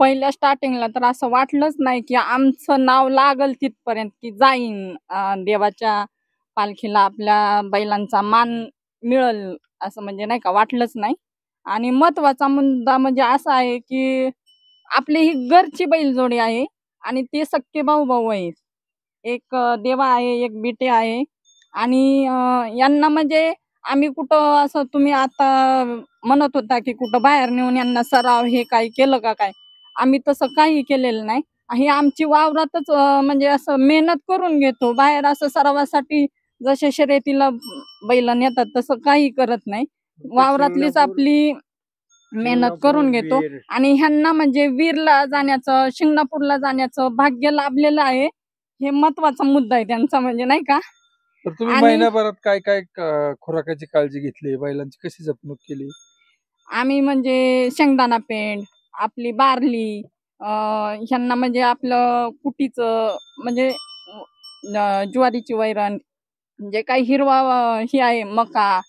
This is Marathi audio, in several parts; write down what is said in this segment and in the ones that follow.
पहिल्या स्टार्टिंगला तर असं वाटलंच नाही की आमचं नाव लागल तिथपर्यंत की जाईन देवाच्या पालखीला आपल्या बैलांचा मान मिळल, असं म्हणजे नाही का वाटलंच नाही. आणि महत्वाचा मुद्दा म्हणजे असा आहे की आपली ही घरची बैलजोडी आहे आणि ते सख्खे भाऊ भाऊ आहेत. एक देवा आहे, एक बिटे आहे. आणि यांना म्हणजे आम्ही कुठं असं तुम्ही आता म्हणत होता की कुठं बाहेर नेऊन यांना सराव हे काही केलं का काय? आम्ही तसं काही केलेलं नाही. ही आमची वावरातच म्हणजे असं मेहनत करून घेतो. बाहेर असं सरावासाठी जसे शर्यतीला बैल नेतात तसं काही करत नाही. वावरातलीच आपली मेहनत करून घेतो. आणि ह्यांना म्हणजे वीरला जाण्याचं, शिंगणापूरला जाण्याचं भाग्य लाभलेलं आहे. हे महत्वाचा मुद्दा आहे त्यांचा, म्हणजे नाही का. तर तुम्ही आणि महिन्याभरात काय काय खुराकाची काळजी घेतली, बैलांची कशी जपणूक केली? आम्ही म्हणजे शेंगदाणा पेंड, आपली बारली, ह्यांना म्हणजे आपलं कुटीचं म्हणजे ज्वारीची वैरण, जे काही हिरवा हे आहे मका,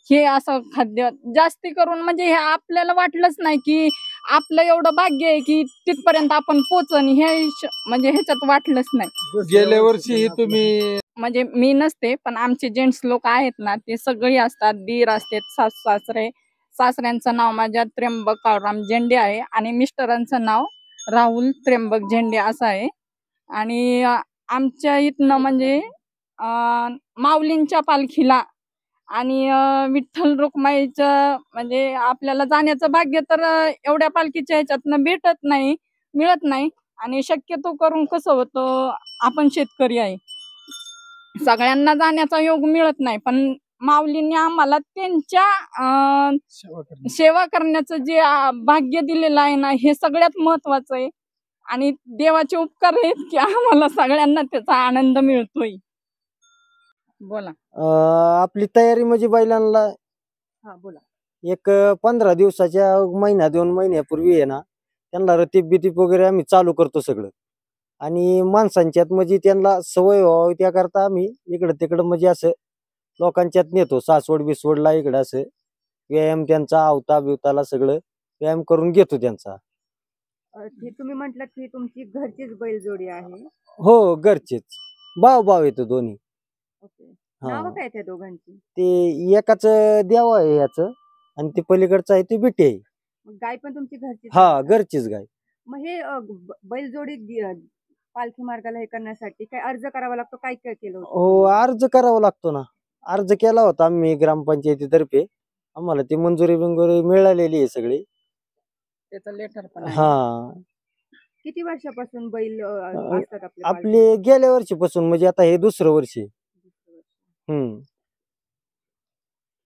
हे असं खाद्य जास्ती करून म्हणजे हे आपल्याला वाटलंच नाही की आपलं एवढं भाग्य आहे की तिथपर्यंत आपण पोचन, हे म्हणजे ह्याच्यात वाटलंच नाही. गेल्या वर्षी तुम्ही म्हणजे मी नसते, पण आमचे जेंट्स लोक आहेत ना ते सगळे असतात. दीर असतात, सासू सासरे. सासऱ्यांचं नाव माझ्या त्र्यंबक काळराम झेंडे आहे आणि मिस्टरांचं नाव राहुल त्र्यंबक झेंडे असं आहे. आणि आमच्या इथनं म्हणजे माऊलींच्या पालखीला आणि विठ्ठल रुक्माईचं म्हणजे आपल्याला जाण्याचं भाग्य तर एवढ्या पालखीच्या ह्याच्यातनं भेटत नाही, मिळत नाही. आणि शक्यतो करून कसं होतं, आपण शेतकरी आहे, सगळ्यांना जाण्याचा योग मिळत नाही. पण माऊलींनी आम्हाला त्यांच्या सेवा करण्याचं जे भाग्य दिलेलं आहे ना, हे सगळ्यात महत्वाचं आहे. आणि देवाचे उपकार आहेत की आम्हाला सगळ्यांना त्याचा आनंद मिळतोय. बोला. आपली तयारी म्हणजे बैलांना बोला. एक 15 दिवसाच्या महिना 2 महिन्यापूर्वी आहे ना, त्यांना रतीप बितीप वगैरे आम्ही चालू करतो सगळं. आणि माणसांच्यात म्हणजे त्यांना सवय व्हावी त्याकरता आम्ही इकडं तिकडं म्हणजे असं लोकांच्यात नेतो. सासवड बिसवडला इकडं असं व्यायाम त्यांचा आवता बिवताला सगळं व्यायाम करून घेतो त्यांचा. तुम्ही म्हटलं की तुमची घरचीच बैलजोडी आहे. हो, घरचेच. भाव येतो दोन्ही. ओके. हा. नाव काय त्या दोघांची? ते एकाच देव आहे याचं आणि ते पलीकडचं आहे ते बिटे आहे. मग गाय पण तुमची घरचीच हा, आहे का? घरचीच गाय. मग हे बैलजोडी पालखी मार्गाला हे करण्यासाठी काय अर्ज करावा लागतो? काय काय केलं होतं? हो, अर्ज करावा लागतो ना. अर्ज केला होता आम्ही ग्रामपंचायतीतर्फे. आम्हाला ती मंजुरी बिंजुरी मिळालेली आहे सगळी. त्याचं लेटर पण आहे. हा. किती वर्षापासून बैल असतात आपल्या आपले गेल्या वर्षीपासून म्हणजे आता हे दुसरं वर्ष आहे. पालखीत? हम्म.